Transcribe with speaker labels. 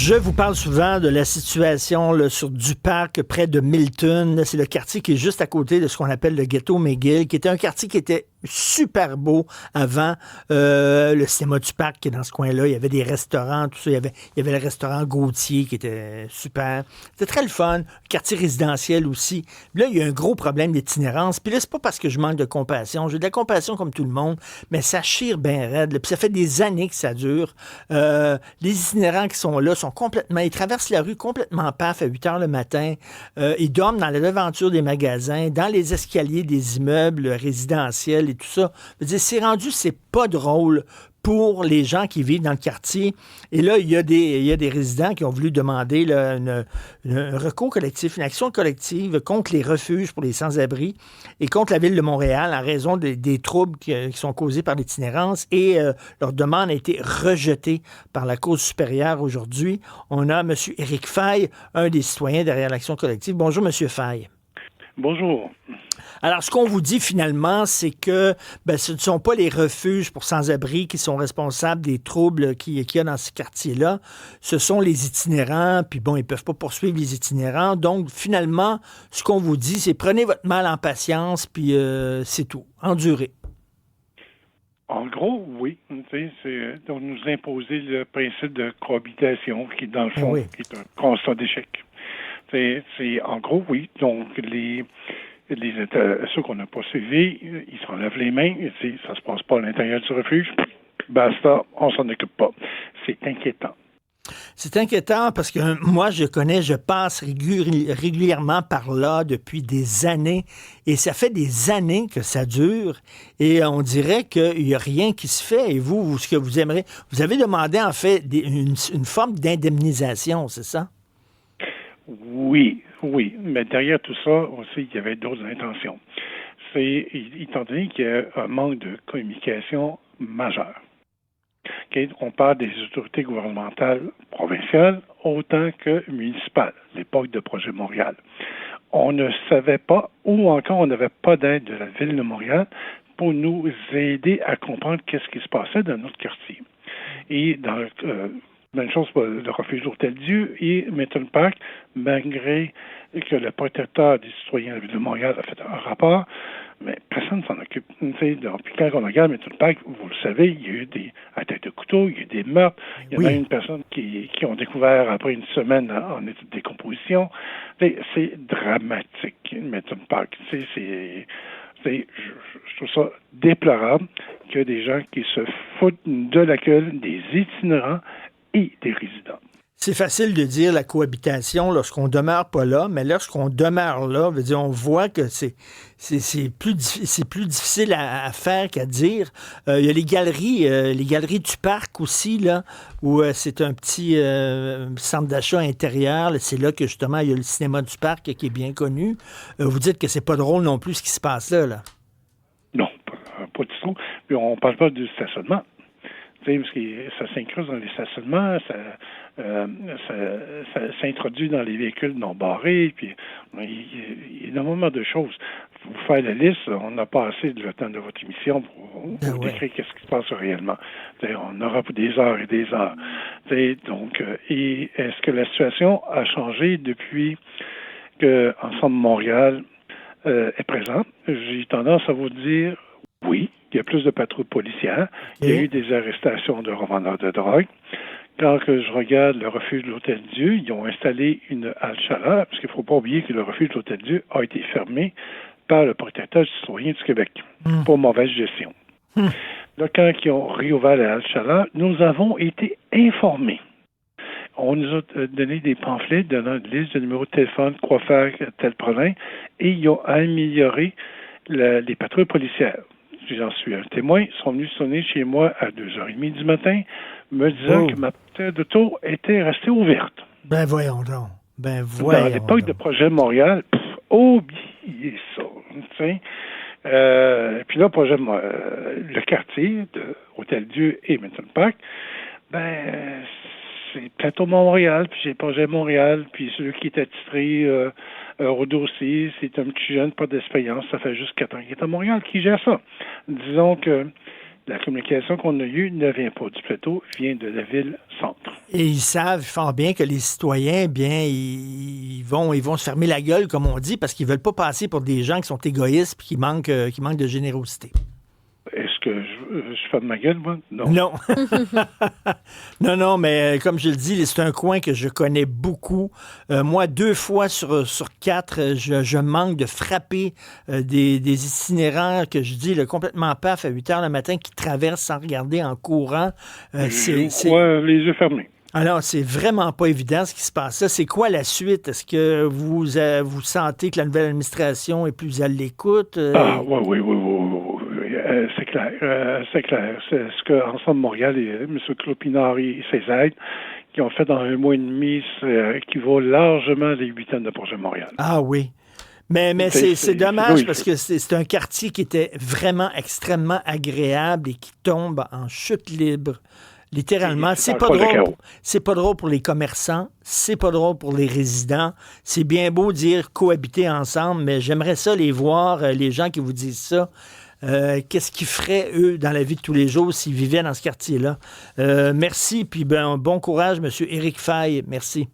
Speaker 1: Je vous parle souvent de la situation là, sur Duparc, près de Milton. Là, c'est le quartier qui est juste à côté de ce qu'on appelle le ghetto McGill, qui était un quartier qui était super beau avant le cinéma Duparc qui est dans ce coin-là. Il y avait des restaurants, tout ça. Il y avait le restaurant Gautier qui était super. C'était très le fun. Quartier résidentiel aussi. Là, il y a un gros problème d'itinérance. Puis là, c'est pas parce que je manque de compassion. J'ai de la compassion comme tout le monde, mais ça chire bien raide. Là. Puis ça fait des années que ça dure. Les itinérants qui sont là sont complètement... Ils traversent la rue complètement paf à 8 heures le matin. Ils dorment dans la devanture des magasins, dans les escaliers des immeubles résidentiels et tout ça. Je veux dire, c'est rendu, c'est pas drôle pour les gens qui vivent dans le quartier. Et là, il y a des résidents qui ont voulu demander là, un recours collectif, une action collective contre les refuges pour les sans-abri et contre la Ville de Montréal en raison des troubles qui sont causés par l'itinérance. Et leur demande a été rejetée par la Cour supérieure aujourd'hui. On a M. Éric Faille, un des citoyens derrière l'action collective. Bonjour, M. Faille.
Speaker 2: Bonjour.
Speaker 1: Alors, ce qu'on vous dit finalement, c'est que ce ne sont pas les refuges pour sans-abri qui sont responsables des troubles qu'il y a dans ce quartier-là. Ce sont les itinérants, puis bon, ils ne peuvent pas poursuivre les itinérants. Donc, finalement, ce qu'on vous dit, c'est prenez votre mal en patience, puis c'est tout. Endurez.
Speaker 2: En gros, oui. C'est donc nous imposer le principe de cohabitation qui, dans le fond, est un constat d'échec. En gros, oui. Donc, ceux qu'on n'a pas suivis, ils s'enlèvent les mains. Ça se passe pas à l'intérieur du refuge. Basta, on s'en occupe pas. C'est inquiétant.
Speaker 1: C'est inquiétant parce que moi, je passe régulièrement par là depuis des années et ça fait des années que ça dure et on dirait qu'il n'y a rien qui se fait. Et vous, ce que vous aimeriez, vous avez demandé en fait une forme d'indemnisation, c'est ça?
Speaker 2: Oui, mais derrière tout ça aussi, il y avait d'autres intentions. C'est étant donné qu'il y a un manque de communication majeur. Okay? On parle des autorités gouvernementales provinciales autant que municipales, l'époque de Projet Montréal. On ne savait pas, ou encore on n'avait pas d'aide de la Ville de Montréal pour nous aider à comprendre qu'est-ce qui se passait dans notre quartier. Et dans même chose pour le refuge d'Hôtel-Dieu et Milton Park, malgré que le protecteur des citoyens de la Ville de Montréal a fait un rapport, mais personne ne s'en occupe. Puis quand on regarde Milton Park, vous le savez, il y a eu des attaques de couteau, il y a eu des meurtres, il y en a une personne qui ont découvert après une semaine en état de décomposition. C'est dramatique, Milton Park. Je trouve ça déplorable que des gens qui se foutent de la gueule des itinérants et des résidents.
Speaker 1: C'est facile de dire la cohabitation lorsqu'on demeure pas là, mais lorsqu'on demeure là, veut dire, on voit que c'est plus difficile à faire qu'à dire. Il y a les galeries du parc aussi, là, où c'est un petit centre d'achat intérieur. Là, c'est là que justement il y a le cinéma du parc qui est bien connu. Vous dites que c'est pas drôle non plus ce qui se passe là.
Speaker 2: Non, pas du tout. Puis on parle pas du stationnement. Parce que ça s'incruste dans les stationnements, ça s'introduit dans les véhicules non barrés, puis il y a énormément de choses. Pour vous faire la liste, on n'a pas assez de le temps de votre émission pour décrire qu'est-ce qui se passe réellement. On aura pour des heures et des heures. Donc, et est-ce que la situation a changé depuis que Ensemble Montréal est présent? J'ai tendance à vous dire oui. Il y a plus de patrouilles policières. Il y a eu des arrestations de revendeurs de drogue. Quand je regarde le refuge de l'Hôtel-Dieu, ils ont installé une halte chaleur, parce qu'il ne faut pas oublier que le refuge de l'Hôtel-Dieu a été fermé par le protecteur du citoyen du Québec pour mauvaise gestion. Là, quand ils ont réouvert la halte chaleur, nous avons été informés. On nous a donné des pamphlets donnant une liste de numéros de téléphone, quoi faire, tel problème, et ils ont amélioré les patrouilles policières. J'en suis un témoin, ils sont venus sonner chez moi à 2h30 du matin, me disant que ma porte de tour était restée ouverte.
Speaker 1: Ben voyons donc.
Speaker 2: Dans l'époque de Projet Montréal, oubliez ça. Puis là, le quartier de Hôtel-Dieu et Milton Park, c'est Plateau Montréal, puis j'ai Projet Montréal, puis celui qui est attitré au dossier, c'est un petit jeune, pas d'expérience, ça fait juste 4 ans qu'il est à Montréal, qui gère ça. Disons que la communication qu'on a eue ne vient pas du plateau, vient de la ville-centre.
Speaker 1: Et ils savent fort bien que les citoyens, bien, ils vont se fermer la gueule, comme on dit, parce qu'ils veulent pas passer pour des gens qui sont égoïstes et qui manquent de générosité.
Speaker 2: Est-ce que je ferme ma gueule, moi? Non.
Speaker 1: Non. Non, mais comme je le dis, c'est un coin que je connais beaucoup. Moi, 2 fois sur 4, je manque de frapper des itinérants que je dis complètement paf à 8 heures le matin qui traversent sans regarder en courant.
Speaker 2: Je crois les yeux fermés.
Speaker 1: Alors, c'est vraiment pas évident ce qui se passe là. C'est quoi la suite? Est-ce que vous sentez que la nouvelle administration est plus à l'écoute?
Speaker 2: Oui. C'est clair. C'est ce que Ensemble Montréal et M. Clopinard et ses aides qui ont fait dans 1 mois et demi, équivaut largement les 8 ans de projet Montréal.
Speaker 1: Ah oui. Mais c'est dommage parce que c'est un quartier qui était vraiment extrêmement agréable et qui tombe en chute libre. Littéralement, c'est pas drôle. C'est pas drôle pour les commerçants, c'est pas drôle pour les résidents. C'est bien beau dire cohabiter ensemble, mais j'aimerais ça les voir, les gens qui vous disent ça. Qu'est-ce qu'ils feraient, eux, dans la vie de tous les jours s'ils vivaient dans ce quartier-là? Merci, puis bon courage, M. Éric Faye. Merci.